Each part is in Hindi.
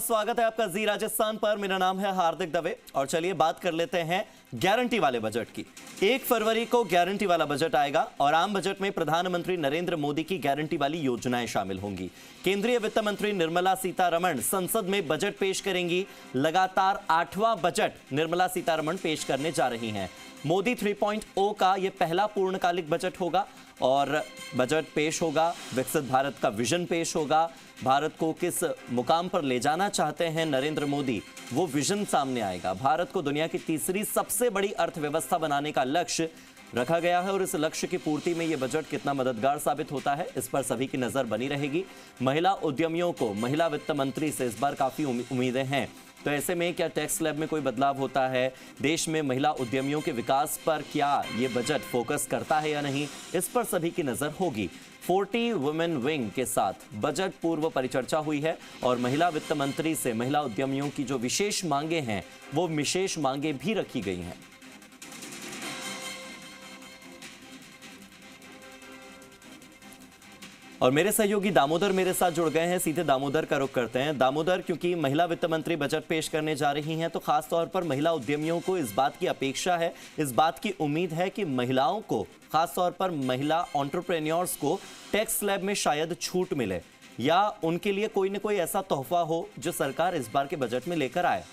स्वागत है आपका जी राजस्थान पर। मेरा नाम है हार्दिक दवे और चलिए बात कर लेते हैं गारंटी वाले बजट की। 1 फरवरी को गारंटी वाला बजट आएगा और आम बजट में प्रधानमंत्री नरेंद्र मोदी की गारंटी वाली योजनाएं शामिल होंगी। केंद्रीय वित्त मंत्री निर्मला सीतारमण संसद में बजट पेश करेंगी। लगातार 8वां बजट निर्मला सीतारमण पेश करने जा रही हैं। मोदी 3.0 का यह पहला पूर्णकालिक बजट होगा और बजट पेश होगा, विकसित भारत का विजन पेश होगा। भारत को किस मुकाम पर ले जाना चाहते हैं नरेंद्र मोदी, वो विजन सामने आएगा। भारत को दुनिया की तीसरी सबसे बड़ी अर्थव्यवस्था बनाने का लक्ष्य रखा गया है और इस लक्ष्य की पूर्ति में ये बजट कितना मददगार साबित होता है, इस पर सभी की नजर बनी रहेगी। महिला उद्यमियों को महिला वित्त मंत्री से इस बार काफी उम्मीदें हैं, तो ऐसे में क्या टैक्स स्लैब में कोई बदलाव होता है, देश में महिला उद्यमियों के विकास पर क्या ये बजट फोकस करता है या नहीं, इस पर सभी की नजर होगी। 40 वुमेन विंग के साथ बजट पूर्व परिचर्चा हुई है और महिला वित्त मंत्री से महिला उद्यमियों की जो विशेष मांगे हैं वो विशेष मांगे भी रखी गई हैं। और मेरे सहयोगी दामोदर मेरे साथ जुड़ गए हैं, सीधे दामोदर का रुख करते हैं। दामोदर, क्योंकि महिला वित्त मंत्री बजट पेश करने जा रही हैं तो खास तौर पर महिला उद्यमियों को इस बात की अपेक्षा है, इस बात की उम्मीद है कि महिलाओं को, खास तौर पर महिला एंटरप्रेन्योर्स को टैक्स स्लैब में शायद छूट मिले या उनके लिए कोई न कोई ऐसा तोहफा हो जो सरकार इस बार के बजट में लेकर आए।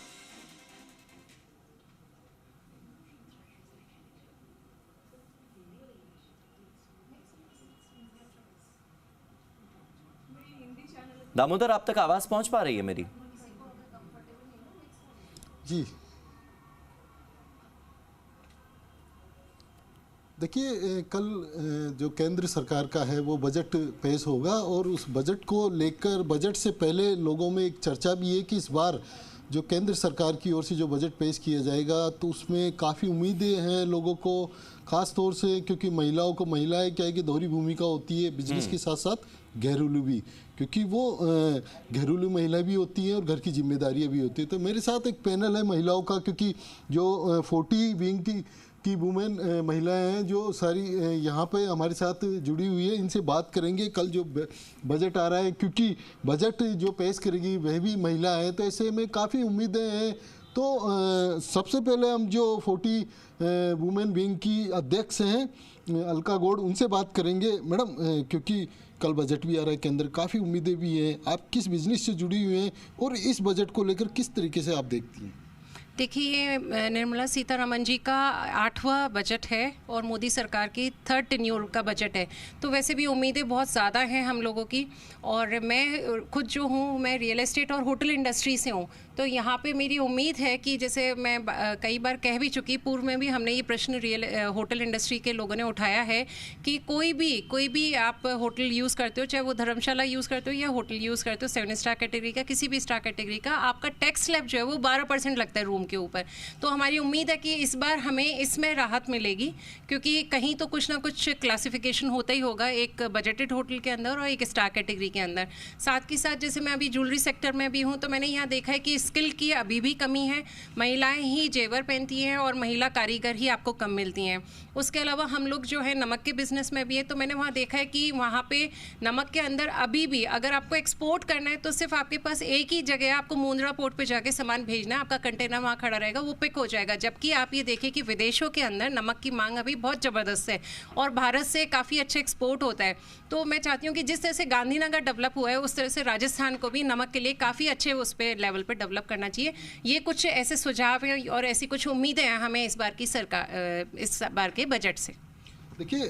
दामोदर, आप तक आवाज पहुंच पा रही है मेरी? जी देखिए, कल जो केंद्र सरकार का है वो बजट पेश होगा और उस बजट को लेकर बजट से पहले लोगों में एक चर्चा भी है कि इस बार जो केंद्र सरकार की ओर से जो बजट पेश किया जाएगा तो उसमें काफ़ी उम्मीदें हैं लोगों को, ख़ास तौर से क्योंकि महिलाओं को, महिलाएं क्या है कि दोहरी भूमिका होती है बिजनेस के साथ साथ घरेलू भी, क्योंकि वो घरेलू महिला भी होती हैं और घर की जिम्मेदारियां भी होती है। तो मेरे साथ एक पैनल है महिलाओं का, क्योंकि जो 40 विंग की वुमेन महिलाएं हैं जो सारी यहाँ पे हमारे साथ जुड़ी हुई है, इनसे बात करेंगे। कल जो बजट आ रहा है, क्योंकि बजट जो पेश करेगी वह भी महिला है, तो ऐसे में काफ़ी उम्मीदें हैं। तो सबसे पहले हम जो 40 वुमेन विंग की अध्यक्ष हैं अलका गौड़, उनसे बात करेंगे। मैडम, क्योंकि कल बजट भी आ रहा है के अंदर, काफ़ी उम्मीदें भी हैं, आप किस बिजनेस से जुड़ी हुई हैं और इस बजट को लेकर किस तरीके से आप देखती हैं? देखिए, निर्मला सीतारमण जी का 8वां बजट है और मोदी सरकार की 3rd टेन्योर का बजट है, तो वैसे भी उम्मीदें बहुत ज़्यादा हैं हम लोगों की। और मैं खुद जो हूँ, मैं रियल एस्टेट और होटल इंडस्ट्री से हूँ, तो यहाँ पे मेरी उम्मीद है कि जैसे मैं कई बार कह भी चुकी, पूर्व में भी हमने ये प्रश्न होटल इंडस्ट्री के लोगों ने उठाया है कि कोई भी आप होटल यूज़ करते हो, चाहे वो धर्मशाला यूज़ करते हो या होटल यूज़ करते हो, 7 स्टार कैटेगरी का, किसी भी स्टार कैटेगरी का, आपका टैक्स स्लैब जो है वो 12% लगता है रूम के ऊपर। तो हमारी उम्मीद है कि इस बार हमें इसमें राहत मिलेगी, क्योंकि कहीं तो कुछ ना कुछ क्लासिफिकेशन होता ही होगा एक बजटेड होटल के अंदर और एक स्टार कैटेगरी के अंदर। साथ ही साथ जैसे मैं अभी ज्वेलरी सेक्टर में भी हूँ, तो मैंने यहाँ देखा है कि स्किल की अभी भी कमी है, महिलाएं ही जेवर पहनती हैं और महिला कारीगर ही आपको कम मिलती हैं। उसके अलावा हम लोग जो है नमक के बिजनेस में भी है, तो मैंने वहाँ देखा है कि वहाँ पे नमक के अंदर अभी भी अगर आपको एक्सपोर्ट करना है तो सिर्फ आपके पास एक ही जगह, आपको मुंद्रा पोर्ट पे जाके सामान भेजना है, आपका कंटेनर वहाँ खड़ा रहेगा, वो पिक हो जाएगा। जबकि आप ये देखें कि विदेशों के अंदर नमक की मांग अभी बहुत ज़बरदस्त है और भारत से काफ़ी अच्छा एक्सपोर्ट होता है। तो मैं चाहती हूँ कि जिस तरह से गांधीनगर डेवलप हुआ है, उस तरह से राजस्थान को भी नमक के लिए काफ़ी अच्छे उस पर लेवल पर डेवलप करना चाहिए। ये कुछ ऐसे सुझाव हैं और ऐसी कुछ उम्मीदें हैं हमें इस बार की सरकार, इस बार के बजट से। देखिए,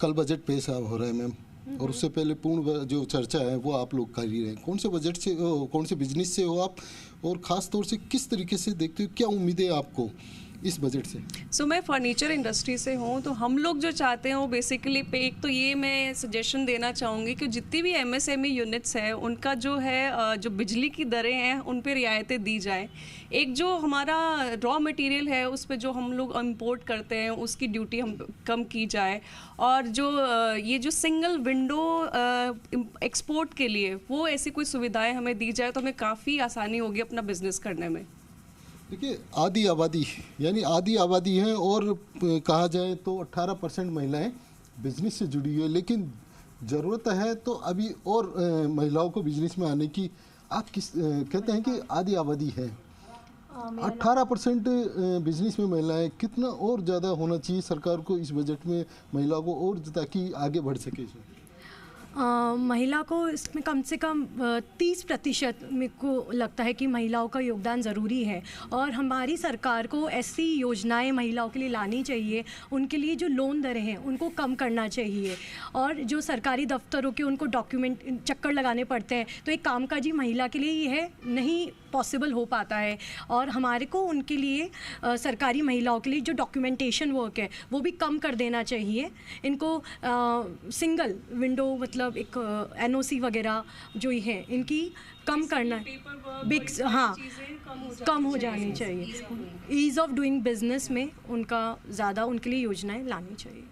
कल बजट पेश हो रहा है मैम, और उससे पहले पूर्ण जो चर्चा है वो आप लोग कर ही रहे हैं। कौन से बजट से, कौन से बिजनेस से हो आप, और ख़ास तौर से किस तरीके से देखते हो, क्या उम्मीदें आपको इस बजट से? मैं फर्नीचर इंडस्ट्री से हूँ, तो हम लोग जो चाहते हैं वो बेसिकली एक तो ये मैं सजेशन देना चाहूँगी कि जितनी भी MSME यूनिट्स हैं उनका जो है जो बिजली की दरें हैं उन पे रियायतें दी जाए। एक जो हमारा रॉ मटेरियल है उस पे जो हम लोग इंपोर्ट करते हैं उसकी ड्यूटी हम कम की जाए, और जो ये जो सिंगल विंडो एक्सपोर्ट के लिए वो ऐसी कोई सुविधाएं हमें दी जाए तो हमें काफ़ी आसानी होगी अपना बिजनेस करने में। देखिए, आधी आबादी है और कहा जाए तो 18% महिलाएं बिजनेस से जुड़ी हुई है, लेकिन ज़रूरत है तो अभी और महिलाओं को बिजनेस में आने की आप किस कहते हैं कि आधी आबादी है, 18% बिजनेस में महिलाएं, कितना और ज़्यादा होना चाहिए सरकार को इस बजट में महिलाओं को, और ताकि आगे बढ़ सके इसमें? महिला को इसमें कम से कम 30% मेरे को लगता है कि महिलाओं का योगदान ज़रूरी है। और हमारी सरकार को ऐसी योजनाएं महिलाओं के लिए लानी चाहिए, उनके लिए जो लोन दरें हैं उनको कम करना चाहिए, और जो सरकारी दफ्तरों के उनको डॉक्यूमेंट चक्कर लगाने पड़ते हैं, तो एक कामकाजी महिला के लिए यह नहीं पॉसिबल हो पाता है। और हमारे को उनके लिए सरकारी महिलाओं के लिए जो डॉक्यूमेंटेशन वर्क है वो भी कम कर देना चाहिए। इनको सिंगल विंडो मतलब एक एनओसी वगैरह जो ही है इनकी कम करना, बिग हाँ कम हो जानी चाहिए। ईज़ ऑफ डूइंग बिजनेस में उनका ज़्यादा उनके लिए योजनाएं लानी चाहिए।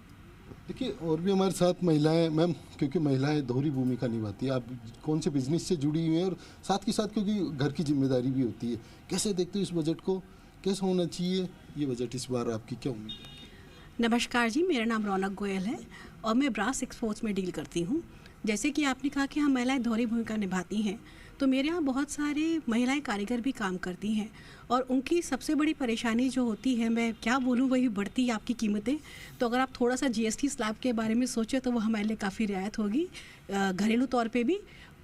देखिए, और भी हमारे साथ महिलाएं, मैम, क्योंकि महिलाएं दोहरी भूमिका निभाती है, आप कौन से बिजनेस से जुड़ी हुई हैं और साथ के साथ क्योंकि घर की जिम्मेदारी भी होती है, कैसे देखते हो इस बजट को, कैसे होना चाहिए ये बजट इस बार, आपकी क्या उम्मीद है? नमस्कार जी, मेरा नाम रौनक गोयल है और मैं ब्रास एक्सपोर्ट्स में डील करती हूँ। जैसे कि आपने कहा कि हम महिलाएं दोहरी भूमिका निभाती हैं, तो मेरे यहाँ बहुत सारे महिलाएं कारीगर भी काम करती हैं, और उनकी सबसे बड़ी परेशानी जो होती है, मैं क्या बोलूँ, वही बढ़ती आपकी कीमतें। तो अगर आप थोड़ा सा जीएसटी स्लैब के बारे में सोचें तो वो हमारे लिए काफ़ी रियायत होगी घरेलू तौर पे भी।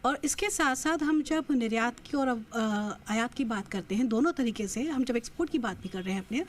और इसके साथ साथ हम जब निर्यात की और आयात की बात करते हैं, दोनों तरीके से हम जब एक्सपोर्ट की बात भी कर रहे हैं अपने,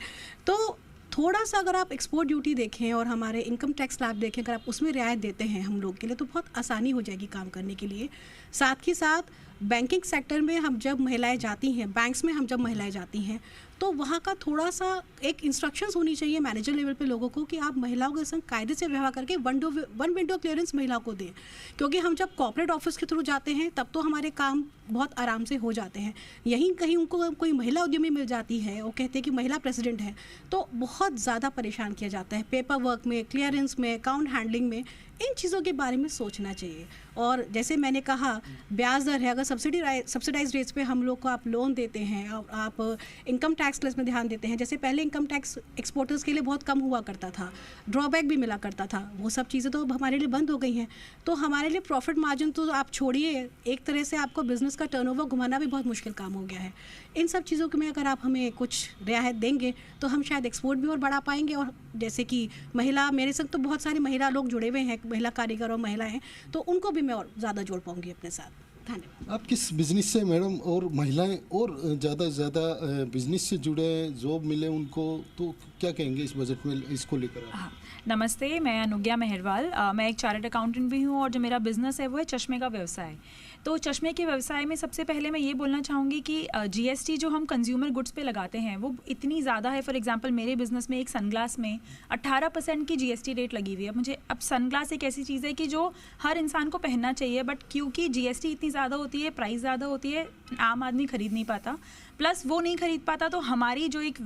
तो थोड़ा सा अगर आप एक्सपोर्ट ड्यूटी देखें और हमारे इनकम टैक्स स्लैब देखें, अगर आप उसमें रियायत देते हैं हम लोग के लिए, तो बहुत आसानी हो जाएगी काम करने के लिए। साथ ही साथ बैंकिंग सेक्टर में हम जब महिलाएं जाती हैं, बैंक्स में हम जब महिलाएं जाती हैं, तो वहाँ का थोड़ा सा एक इंस्ट्रक्शंस होनी चाहिए मैनेजर लेवल पे लोगों को कि आप महिलाओं के संग कायदे से व्यवहार करके वन विंडो क्लियरेंस महिलाओं को दें। क्योंकि हम जब कॉर्पोरेट ऑफिस के थ्रू जाते हैं तब तो हमारे काम बहुत आराम से हो जाते हैं, यहीं कहीं उनको कोई महिला उद्यमी मिल जाती है, वो कहते हैं कि महिला प्रेसिडेंट है, तो बहुत ज़्यादा परेशान किया जाता है पेपर वर्क में, क्लियरेंस में, अकाउंट हैंडलिंग में। इन चीज़ों के बारे में सोचना चाहिए। और जैसे मैंने कहा, ब्याज दर है, अगर सब्सिडाइज रेट्स पे हम लोग को आप लोन देते हैं और आप इनकम टैक्स प्लस में ध्यान देते हैं, जैसे पहले इनकम टैक्स एक्सपोर्टर्स के लिए बहुत कम हुआ करता था, ड्रॉबैक भी मिला करता था, वो सब चीज़ें तो अब हमारे लिए बंद हो गई हैं। तो हमारे लिए प्रॉफिट मार्जिन तो आप छोड़िए, एक तरह से आपको बिजनेस का टर्नओवर घुमाना भी बहुत मुश्किल काम हो गया है। इन सब चीज़ों के में अगर आप हमें कुछ रियायत देंगे तो हम शायद एक्सपोर्ट भी और बढ़ा पाएंगे। और जैसे कि महिला, मेरे संग तो बहुत सारी महिला लोग जुड़े हुए हैं, महिला कारीगर और महिलाएं, तो उनको भी मैं और ज़्यादा जोड़ पाऊंगी अपने साथ। धन्यवाद। आप किस बिजनेस से मैडम, और महिलाएं और ज़्यादा से ज़्यादा बिजनेस से जुड़े, जॉब मिले उनको, तो क्या कहेंगे इस बजट में इसको लेकर? हाँ, नमस्ते, मैं अनुज्ञा मेहरवाल। मैं एक चार्टर्ड अकाउंटेंट भी हूँ और जो मेरा बिज़नेस है वो है चश्मे का व्यवसाय। तो चश्मे के व्यवसाय में सबसे पहले मैं ये बोलना चाहूँगी कि जीएसटी जो हम कंज्यूमर गुड्स पे लगाते हैं वो इतनी ज़्यादा है। फॉर एग्जांपल मेरे बिज़नेस में एक सनग्लास में 18% की जीएसटी रेट लगी हुई है। मुझे अब सनग्लास एक ऐसी चीज़ है कि जो हर इंसान को पहनना चाहिए, बट क्योंकि जीएसटी इतनी ज़्यादा होती है, प्राइस ज़्यादा होती है, आम आदमी खरीद नहीं पाता। प्लस वो नहीं खरीद पाता तो हमारी जो एक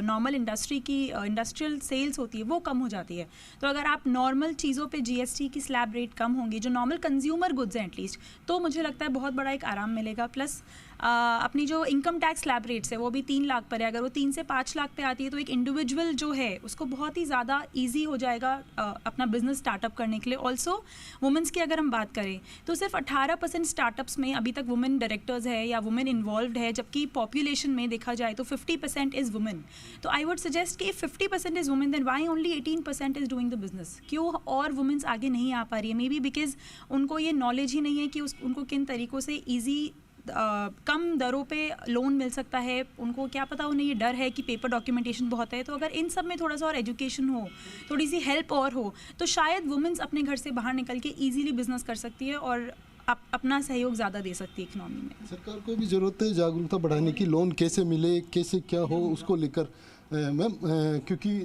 नॉर्मल इंडस्ट्री की इंडस्ट्रियल सेल्स होती है वो कम हो जाती है। तो अगर आप नॉर्मल चीज़ों पे जीएसटी की स्लैब रेट कम होंगी, जो नॉर्मल कंज्यूमर गुड्स हैं एटलीस्ट, तो मुझे लगता है बहुत बड़ा एक आराम मिलेगा। प्लस अपनी जो इनकम टैक्स स्लैब रेट्स है वो भी 3 लाख पर है। अगर वो 3 से 5 लाख पे आती है तो एक इंडिविजुअल जो है उसको बहुत ही ज़्यादा ईजी हो जाएगा अपना बिजनेस स्टार्टअप करने के लिए। ऑल्सो वुमेंस की अगर हम बात करें तो सिर्फ 18% स्टार्टअप्स में अभी तक वुमेन डायरेक्टर्स है या वुमेन इन्वॉल्व है, जबकि पॉपुलेशन में देखा जाए तो 50% इज़ वुमेन। तो आई वुड सजेस्ट कि 50% is women, then why only 18% is doing the business? क्यों और वुमेन्स आगे नहीं आ पा रही है? मे बी बिकॉज उनको ये नॉलेज ही नहीं है कि उनको किन तरीक़ों से ईजी कम दरों पे लोन मिल सकता है। उनको क्या पता, उन्हें ये डर है कि पेपर डॉक्यूमेंटेशन बहुत है। तो अगर इन सब में थोड़ा सा और एजुकेशन हो, थोड़ी सी हेल्प और हो, तो शायद वुमेन्स अपने घर से बाहर निकल के ईजीली बिजनेस कर सकती है और अपना सहयोग ज़्यादा दे सकती है इकनॉमी में। सरकार को भी ज़रूरत है जागरूकता बढ़ाने की, लोन कैसे मिले, कैसे क्या हो, उसको लेकर। मैम, क्योंकि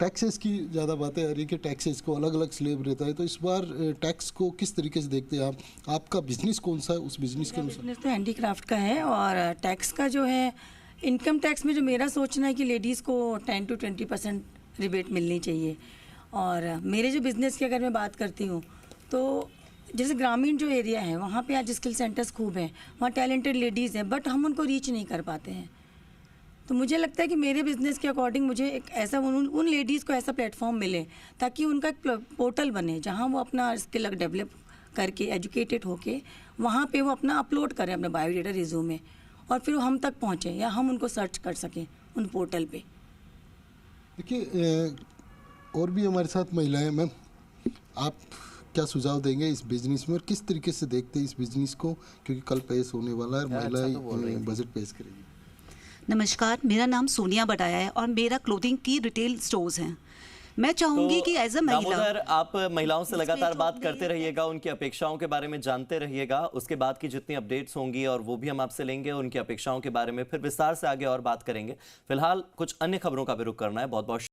टैक्सेस की ज़्यादा बातें आ रही कि टैक्सेस को अलग अलग स्लैब रहता है, तो इस बार टैक्स को किस तरीके से देखते हैं आप? आपका बिजनेस कौन सा है, उस बिजनेस के अनुसार? बिजनेस तो हैंडीक्राफ्ट का है, और टैक्स का जो है, इनकम टैक्स में जो मेरा सोचना है कि लेडीज़ को 10 to 20% रिबेट मिलनी चाहिए। और मेरे जो बिज़नेस की अगर मैं बात करती हूँ तो जैसे ग्रामीण जो एरिया है वहाँ पे आज स्किल सेंटर्स खूब हैं, वहाँ टैलेंटेड लेडीज़ हैं, बट हम उनको रीच नहीं कर पाते हैं। तो मुझे लगता है कि मेरे बिज़नेस के अकॉर्डिंग मुझे एक ऐसा उन लेडीज़ को ऐसा प्लेटफॉर्म मिले ताकि उनका एक पोर्टल बने जहाँ वो अपना स्किल डेवलप करके एजुकेटेड होके वहाँ पे वो अपना अपलोड करें अपना बायोडाटा रिज्यूमे, और फिर वो हम तक पहुँचे या हम उनको सर्च कर सकें उन पोर्टल पे। देखिए और भी हमारे साथ महिलाएं, मैम आप क्या सुझाव देंगे इस बिजनेस में और किस तरीके से देखते हैं इस बिजनेस को, क्योंकि कल पेश होने वाला है, महिलाएं बजट पेश करेगी। नमस्कार, मेरा नाम सोनिया बटाया है और मेरा क्लोथिंग की रिटेल स्टोर्स हैं। मैं चाहूंगी कि एज अ महिला, आप महिलाओं से लगातार बात करते रहिएगा, उनकी अपेक्षाओं के बारे में जानते रहिएगा। उसके बाद की जितनी अपडेट्स होंगी और वो भी हम आपसे लेंगे, उनकी अपेक्षाओं के बारे में फिर विस्तार से आगे और बात करेंगे। फिलहाल कुछ अन्य खबरों का भी रुख करना है। बहुत बहुत